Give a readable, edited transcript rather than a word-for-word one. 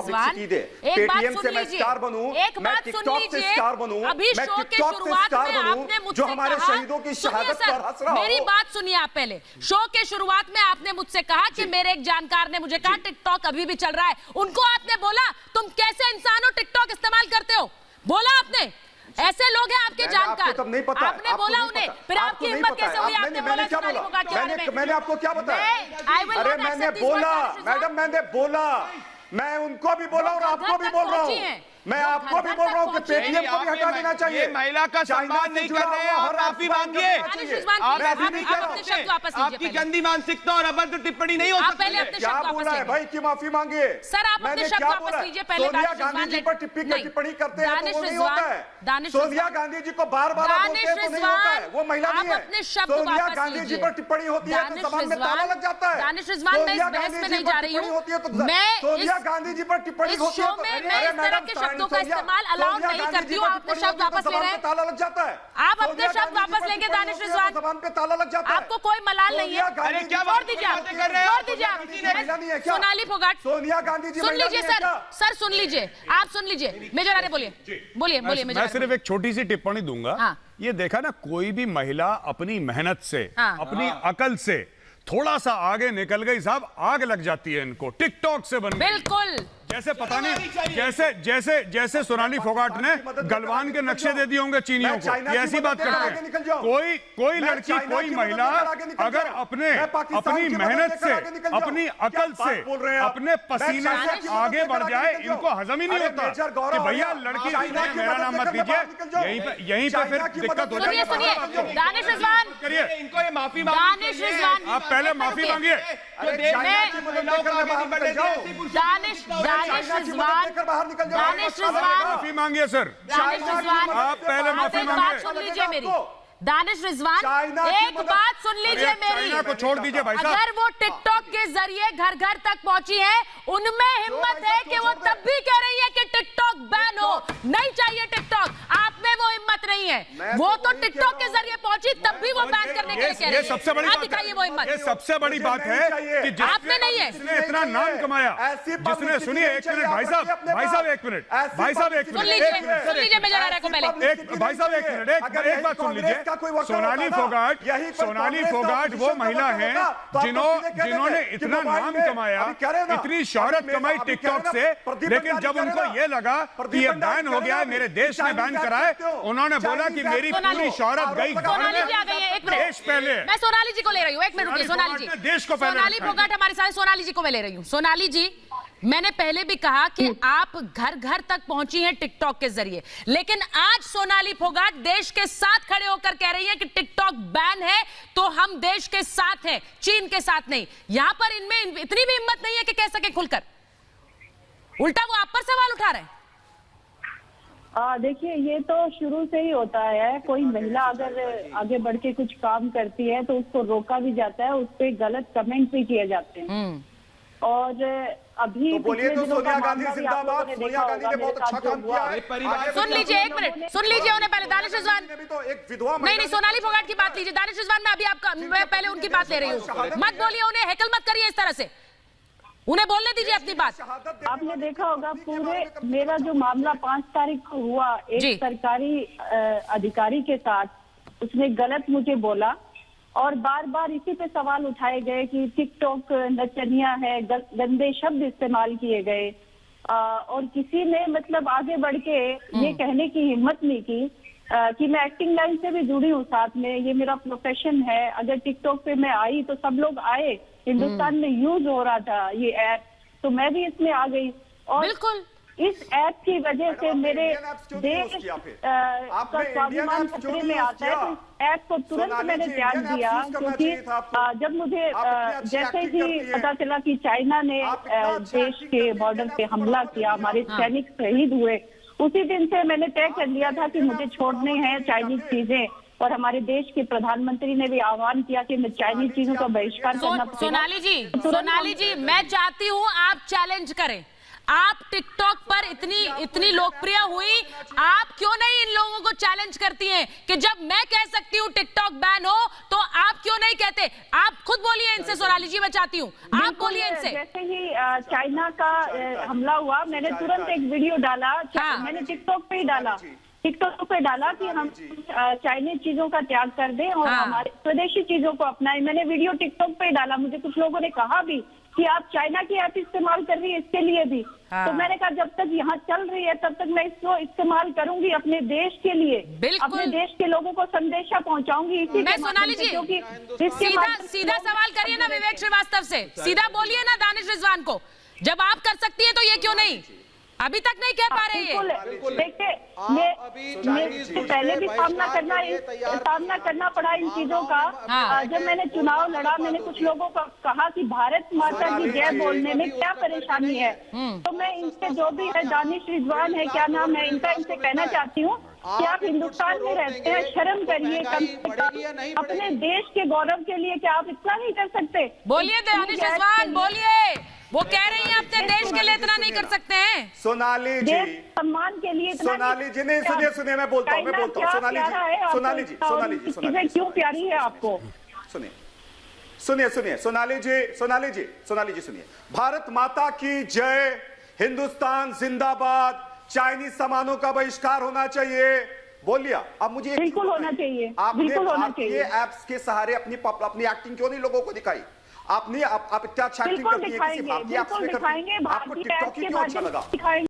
Publicity दे, Paytm से मैं star बनूं, मैं टिकटॉक से स्टार बनूं, मैं टिकटॉक से स्टार बनूं, जो हमारे शहीदों की शहादत पर हंस रहा हो। मेरी बात सुनिए आप पहले। शो के शुरुआत में आपने मुझसे कहा कि मेरे एक जानकार ने मुझे कहा टिकटॉक अभी भी चल रहा है। उनको आपने बोला तुम कैसे इंसान हो, टिकटॉक इस्तेमाल करते हो, बोला आपने? ऐसे लोग हैं आपके जानकार, तब नहीं पता, आपने बोला उन्हें, फिर आपकी हिम्मत कैसे हुई? आपने बोला सोनाली फोगाट के बारे में। मैंने आपको क्या बताया? अरे मैंने बोला मैडम, मैंने बोला, मैं उनको भी बोला और आपको भी बोल रहा हूँ, मैं आपको भी बोल रहा हूँ कि पेटीएम को भी हटा देना चाहिए। महिला का सम्मान नहीं कर रहे हैं, आप माफी मांगिए। आपकी गंदी मानसिकता और अभद्र टिप्पणी नहीं हो सकती। क्या बोला है भाई कि माफी मांगिए? सर आप अपने शब्द वापस लीजिए। पहले सोनिया गांधी जी पर टिप्पणी करते हैं तो वो नहीं होता है। सोनिया गांधी जी को बार बार बोलते हैं तो नहीं होता है, वो महिला नहीं है। सोनिया गांधी जी पर टिप्पणी होती है तो जबान में ताला लग जाता है। सोनिया गांधी जी पर टिप्पणी होती है तो सोनिया गांधी जी पर टिप्पणी होती है तो का इस्तेमाल अलाउ नहीं करती हूँ। आप अपने शब्द वापस ले रहे हैं, ताला लग जाता है। आप अपने शब्द वापस लेंगे दानिश रिजवान, जबान पे ताला लग जाता है। आपको कोई मलाल नहीं है। अरे क्या छोड़ दीजिए आप, छोड़ दीजिए आप। सोनाली फोगाट, सोनिया गांधी जी सुन लीजिए सर सुन लीजिए, आप सुन लीजिए। मेजर आर्य बोलिए, बोलिए बोलिए। मैं सिर्फ एक छोटी सी टिप्पणी दूंगा। ये देखा ना, कोई भी महिला अपनी मेहनत से, अपनी अकल से थोड़ा सा आगे निकल गई साहब, आग लग जाती है इनको। टिकटॉक से बन बिल्कुल जैसे पता नहीं, जैसे सोनाली फोगाट ने गलवान के नक्शे दे दिए होंगे चीनियों को, ये ऐसी बात करते हैं। कोई लड़की, कोई महिला अगर अपनी मेहनत से, अपनी अकल से, अपने पसीने से आगे बढ़ जाए, इनको हजम ही नहीं होता कि भैया लड़की मेरा नाम मत लीजिए। यहीं पे फिर दिक्कत हो जाएगी। सुनिए दानिश रिजवान, करिए इनको ये माफी दानिश रिजवान, आप पहले माफी मांगिए। दानिश रिजवान माफी मांगिए सर। दानिश रिजवान, आप पहले माफी मांगिए। सुन लीजिए मेरी। दानिश रिजवान एक बात सुन लीजिए मेरी, चाइना को छोड़ दीजिए भाई साहब। अगर वो टिकटॉक के जरिए घर घर तक पहुंची है, उनमें हिम्मत है कि वो तब भी कह रही है कि टिकटॉक बैन हो, नहीं चाहिए टिकटॉक। आप में वो हिम्मत नहीं है। वो तो टिकटॉक के जरिए पहुंची, तब भी वो बैन करने के लिए कह रही है। सबसे बड़ी बात दिखाइए वो हिम्मत। ये सबसे बड़ी बात है कि आपने नहीं है, जिसने इतना नाम कमाया, जिसने, सुनिए एक मिनट भाई साहब, भाई साहब एक मिनट, भाई साहब एक मिनट, सुन लीजिए मेजर आर्य को पहले। भाई साहब एक मिनट, एक बात सुन लीजिए। सोनाली फोगाट वो महिला है जिन्होंने इतना नाम कमाया, इतनी शोहरत कमाई टिकटॉक से, लेकिन जब उनको ये लगा कि ये बैन हो गया है, मेरे देश में बैन करा है, उन्होंने बोला कि मेरी पूरी शोहरत गई देश पहले। मैं सोनाली जी को ले रही हूँ, एक मिनट रुकिए। सोनाली जी, देश को पहले। सोनाली फोगाट हमारे साथ, सोनाली जी को मैं ले रही हूँ। सोनाली जी, मैंने पहले भी कहा कि आप घर घर तक पहुंची हैं टिकटॉक के जरिए, लेकिन आज सोनाली फोगाट देश के साथ खड़े होकर कह रही है कि टिकटॉक बैन है तो हम देश के साथ हैं, चीन के साथ नहीं। यहां पर इनमें इतनी भी हिम्मत नहीं है कि कह सके खुलकर, उल्टा वो आप पर सवाल उठा रहे हैं। देखिए, ये तो शुरू से ही होता है। कोई महिला अगर आगे बढ़ के कुछ काम करती है तो उसको रोका भी जाता है, उस पर गलत कमेंट भी किए जाते हैं। और अभी तो बोलिए तो सोनिया गांधी जिंदाबाद, सोनिया गांधी ने बहुत अच्छा काम किया है। सुन लीजिए एक मिनट, सुन लीजिए उन्हें पहले। दानिश रिजवान तो एक विधवा नहीं, सोनाली फोगाट की बात लीजिए। दानिश रिजवान मैं अभी आपका, मैं पहले उनकी बात ले रही हूँ। मत बोलिए उन्हें, हेकल मत करिए इस तरह से, उन्हें बोलने दीजिए अपनी बात। आपने देखा होगा पूरे, मेरा जो मामला 5 तारीख को हुआ, एक सरकारी अधिकारी के साथ, उसने गलत मुझे बोला और बार बार इसी पे सवाल उठाए गए कि टिकटॉक नचनिया है, गंदे शब्द इस्तेमाल किए गए। और किसी ने मतलब आगे बढ़ के ये कहने की हिम्मत नहीं की कि मैं एक्टिंग लाइन से भी जुड़ी हूँ, साथ में ये मेरा प्रोफेशन है। अगर टिकटॉक पे मैं आई तो सब लोग आए, हिंदुस्तान में यूज हो रहा था ये ऐप, तो मैं भी इसमें आ गई। और बिल्कुल इस ऐप की वजह से मेरे देश का स्वाभिमान खतरे में आता है। तो इस ऐप को तुरंत मैंने त्याग दिया, क्योंकि जब मुझे जैसे ही पता चला कि चाइना ने देश के बॉर्डर पे हमला किया, हमारे सैनिक शहीद हुए, उसी दिन से मैंने तय कर लिया था कि मुझे छोड़ने हैं चाइनीज चीजें। और हमारे देश के प्रधानमंत्री ने भी आह्वान किया कि मैं चाइनीज चीजों का बहिष्कार करना। सोनाली जी, मैं चाहती हूँ आप चैलेंज करें। आप टिकटॉक पर इतनी लोकप्रिय हुई, आप क्यों नहीं इन लोगों को चैलेंज करती हैं कि जब मैं कह सकती हूं टिकटॉक बैन हो तो आप क्यों नहीं कहते? आप खुद बोलिए इनसे, सोनाली जी मैं चाहती हूं आप बोलिए इनसे। जैसे ही चाइना का हमला हुआ, मैंने तुरंत एक वीडियो डाला, मैंने टिकटॉक पे ही डाला, टिकटॉक पे डाला कि हम चाइनीज चीजों का त्याग कर दें और हमारे स्वदेशी चीजों को अपनाएं। मैंने वीडियो टिकटॉक पे डाला। मुझे कुछ लोगों ने कहा भी कि आप चाइना की ऐप इस्तेमाल कर रही है, इसके लिए भी। तो मैंने कहा जब तक यहाँ चल रही है तब तक मैं इसको इस्तेमाल करूंगी अपने देश के लिए, अपने देश के लोगों को संदेशा पहुंचाऊंगी। इसी मैं सोनाली जी सीधा सवाल करिए ना विवेक श्रीवास्तव से, सीधा बोलिए ना दानिश रिजवान को, जब आप कर सकती है तो ये क्यों नहीं? अभी तक नहीं कह पा रहे हैं। देखिए, मैं पहले भी सामना करना पड़ा इन चीजों का। जब मैंने चुनाव लड़ा, मैंने कुछ लोगों को कहा कि भारत माता की जय बोलने में क्या परेशानी है। तो मैं इनसे जो भी है, दानिश रिजवान है, क्या नाम है इनका, इनसे कहना चाहती हूँ कि आप हिंदुस्तान में रहते हैं, शर्म करिए, कम से कम अपने देश के गौरव के लिए क्या आप इतना नहीं कर सकते? बोलिए दानिश रिजवान, बोलिए। वो कह रही है अपने देश के लिए इतना नहीं कर सकते हैं। सोनाली जी, सम्मान के लिए सोनाली जी ने सुनिए मैं बोलता हूँ सोनाली जी चीजें क्यों प्यारी है आपको? सुनिए सोनाली जी सुनिए। भारत माता की जय, हिंदुस्तान जिंदाबाद, चाइनीज सामानों का बहिष्कार होना चाहिए, बोलिए। अब मुझे बिल्कुल होना चाहिए, आपने ऐप्स के सहारे अपनी एक्टिंग क्यों नहीं लोगों को दिखाई? आप इतना एक्टिंग करती है किसी भारतीय ऐप्स में, आपको टिकटॉक ही क्यों अच्छा लगा?